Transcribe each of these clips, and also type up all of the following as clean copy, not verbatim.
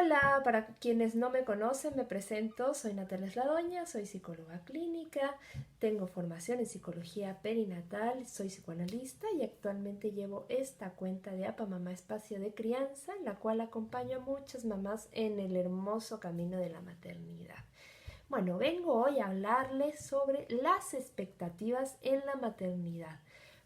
Hola, para quienes no me conocen, me presento, soy Natalia Sladoña, soy psicóloga clínica, tengo formación en psicología perinatal, soy psicoanalista y actualmente llevo esta cuenta de APA Mamá Espacio de Crianza, en la cual acompaño a muchas mamás en el hermoso camino de la maternidad. Bueno, vengo hoy a hablarles sobre las expectativas en la maternidad.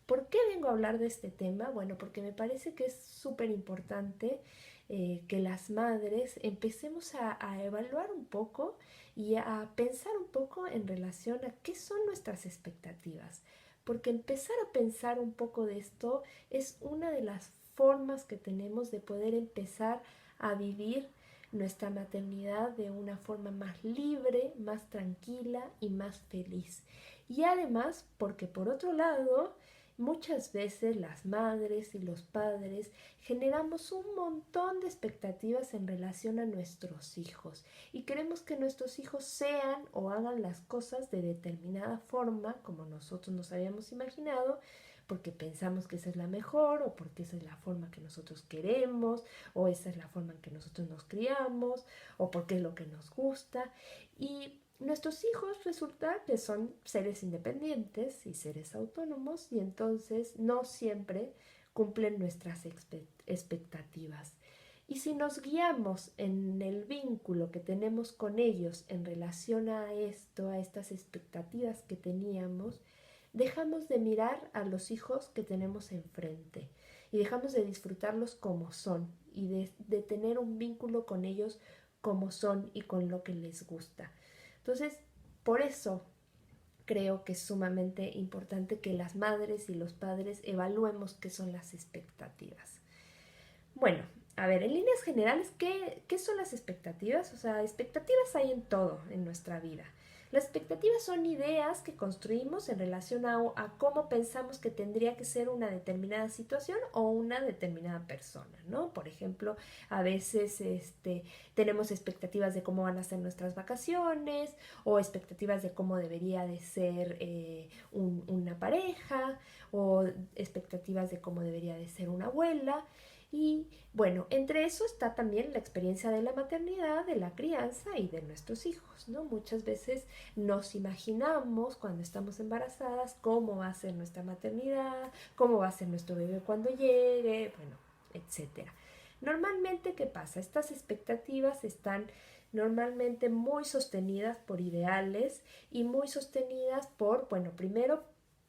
¿Por qué vengo a hablar de este tema? Bueno, porque me parece que es súper importante que las madres empecemos a evaluar un poco y a pensar un poco en relación a qué son nuestras expectativas. Porque empezar a pensar un poco de esto es una de las formas que tenemos de poder empezar a vivir nuestra maternidad de una forma más libre, más tranquila y más feliz. Y además, porque por otro lado, muchas veces las madres y los padres generamos un montón de expectativas en relación a nuestros hijos y queremos que nuestros hijos sean o hagan las cosas de determinada forma como nosotros nos habíamos imaginado, porque pensamos que esa es la mejor o porque esa es la forma que nosotros queremos o esa es la forma en que nosotros nos criamos o porque es lo que nos gusta. Y nuestros hijos resulta que son seres independientes y seres autónomos y entonces no siempre cumplen nuestras expectativas. Y si nos guiamos en el vínculo que tenemos con ellos en relación a esto, a estas expectativas que teníamos, dejamos de mirar a los hijos que tenemos enfrente y dejamos de disfrutarlos como son y de tener un vínculo con ellos como son y con lo que les gusta. Entonces, por eso creo que es sumamente importante que las madres y los padres evaluemos qué son las expectativas. Bueno, a ver, en líneas generales, ¿qué son las expectativas? O sea, expectativas hay en todo en nuestra vida. Las expectativas son ideas que construimos en relación a cómo pensamos que tendría que ser una determinada situación o una determinada persona, ¿no? Por ejemplo, a veces tenemos expectativas de cómo van a ser nuestras vacaciones o expectativas de cómo debería de ser una pareja o expectativas de cómo debería de ser una abuela. Y bueno, entre eso está también la experiencia de la maternidad, de la crianza y de nuestros hijos, ¿no? Muchas veces nos imaginamos cuando estamos embarazadas cómo va a ser nuestra maternidad, cómo va a ser nuestro bebé cuando llegue, bueno, etcétera. Normalmente, ¿qué pasa? Estas expectativas están normalmente muy sostenidas por ideales y muy sostenidas por, bueno, primero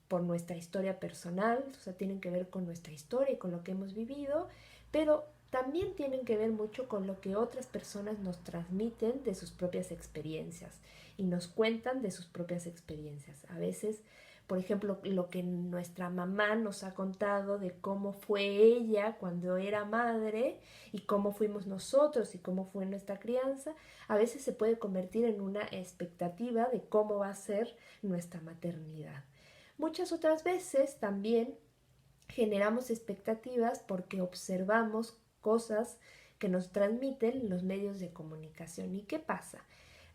por nuestra historia personal, o sea, tienen que ver con nuestra historia y con lo que hemos vivido, pero también tienen que ver mucho con lo que otras personas nos transmiten de sus propias experiencias y nos cuentan de sus propias experiencias. A veces, por ejemplo, lo que nuestra mamá nos ha contado de cómo fue ella cuando era madre y cómo fuimos nosotros y cómo fue nuestra crianza, a veces se puede convertir en una expectativa de cómo va a ser nuestra maternidad. Muchas otras veces también generamos expectativas porque observamos cosas que nos transmiten los medios de comunicación. ¿Y qué pasa?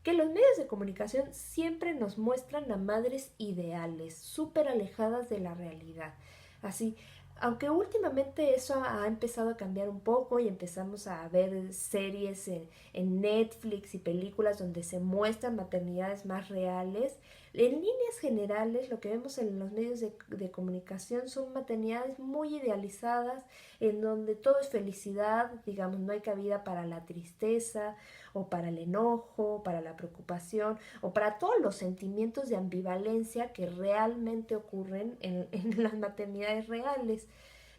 Que los medios de comunicación siempre nos muestran a madres ideales, súper alejadas de la realidad. Así, aunque últimamente eso ha empezado a cambiar un poco y empezamos a ver series en Netflix y películas donde se muestran maternidades más reales, en líneas generales lo que vemos en los medios de comunicación son maternidades muy idealizadas en donde todo es felicidad, digamos, no hay cabida para la tristeza o para el enojo, para la preocupación o para todos los sentimientos de ambivalencia que realmente ocurren en las maternidades reales.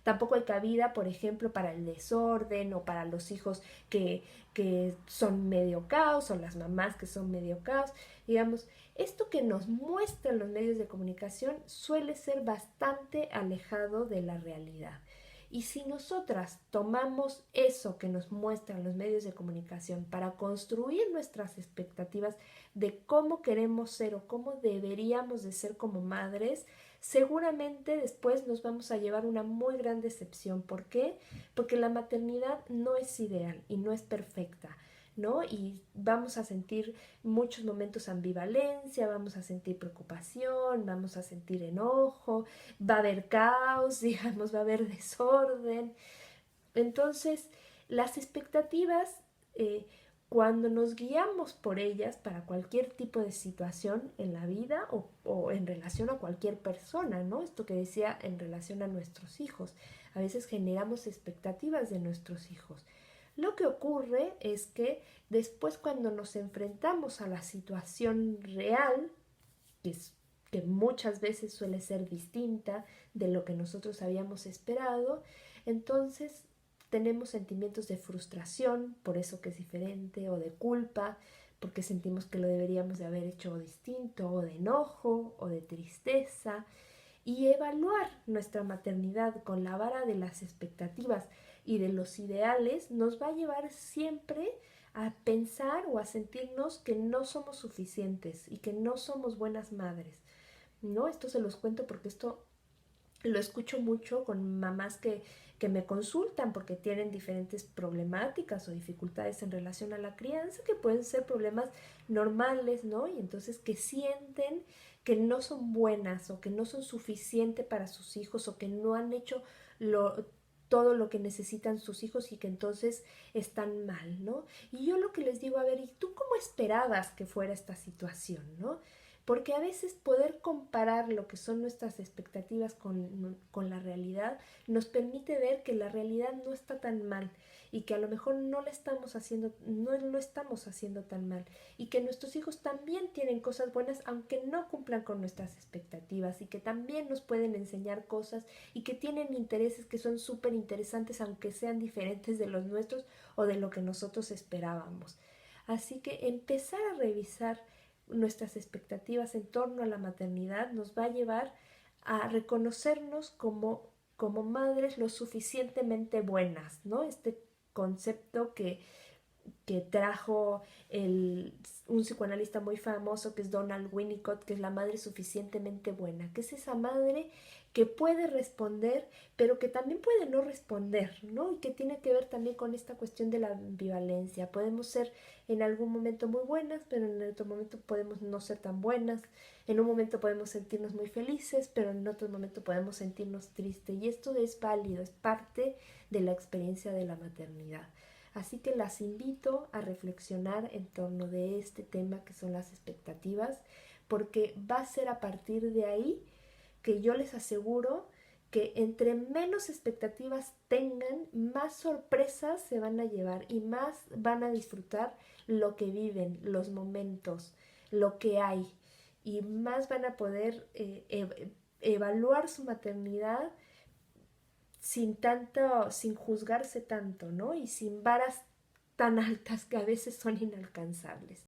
Tampoco hay cabida, por ejemplo, para el desorden o para los hijos que son medio caos o las mamás que son medio caos. Digamos, esto que nos muestran los medios de comunicación suele ser bastante alejado de la realidad. Y si nosotras tomamos eso que nos muestran los medios de comunicación para construir nuestras expectativas de cómo queremos ser o cómo deberíamos de ser como madres, seguramente después nos vamos a llevar una muy gran decepción. ¿Por qué? Porque la maternidad no es ideal y no es perfecta, ¿no? Y vamos a sentir muchos momentos ambivalencia, vamos a sentir preocupación, vamos a sentir enojo, va a haber caos, digamos, va a haber desorden. Entonces, las expectativas eh, cuando nos guiamos por ellas para cualquier tipo de situación en la vida o en relación a cualquier persona, ¿no? Esto que decía en relación a nuestros hijos. A veces generamos expectativas de nuestros hijos. Lo que ocurre es que después cuando nos enfrentamos a la situación real, que muchas veces suele ser distinta de lo que nosotros habíamos esperado, entonces tenemos sentimientos de frustración por eso que es diferente, o de culpa porque sentimos que lo deberíamos de haber hecho distinto, o de enojo o de tristeza. Y evaluar nuestra maternidad con la vara de las expectativas y de los ideales nos va a llevar siempre a pensar o a sentirnos que no somos suficientes y que no somos buenas madres, ¿no? Esto se los cuento porque esto lo escucho mucho con mamás que me consultan porque tienen diferentes problemáticas o dificultades en relación a la crianza, que pueden ser problemas normales, ¿no? Y entonces que sienten que no son buenas o que no son suficientes para sus hijos o que no han hecho lo, todo lo que necesitan sus hijos y que entonces están mal, ¿no? Y yo lo que les digo, a ver, ¿y tú cómo esperabas que fuera esta situación, ¿no? Porque a veces poder comparar lo que son nuestras expectativas con la realidad nos permite ver que la realidad no está tan mal y que a lo mejor no lo estamos haciendo tan mal y que nuestros hijos también tienen cosas buenas aunque no cumplan con nuestras expectativas y que también nos pueden enseñar cosas y que tienen intereses que son súper interesantes aunque sean diferentes de los nuestros o de lo que nosotros esperábamos. Así que empezar a revisar nuestras expectativas en torno a la maternidad nos va a llevar a reconocernos como madres lo suficientemente buenas, ¿no? Este concepto que trajo un psicoanalista muy famoso que es Donald Winnicott, que es la madre suficientemente buena, que es esa madre que puede responder, pero que también puede no responder, ¿no? Y que tiene que ver también con esta cuestión de la ambivalencia. Podemos ser en algún momento muy buenas, pero en otro momento podemos no ser tan buenas. En un momento podemos sentirnos muy felices, pero en otro momento podemos sentirnos tristes. Y esto es válido, es parte de la experiencia de la maternidad. Así que las invito a reflexionar en torno de este tema que son las expectativas, porque va a ser a partir de ahí que yo les aseguro que entre menos expectativas tengan, más sorpresas se van a llevar y más van a disfrutar lo que viven, los momentos, lo que hay, y más van a poder evaluar su maternidad sin juzgarse tanto, ¿no? Y sin varas tan altas que a veces son inalcanzables.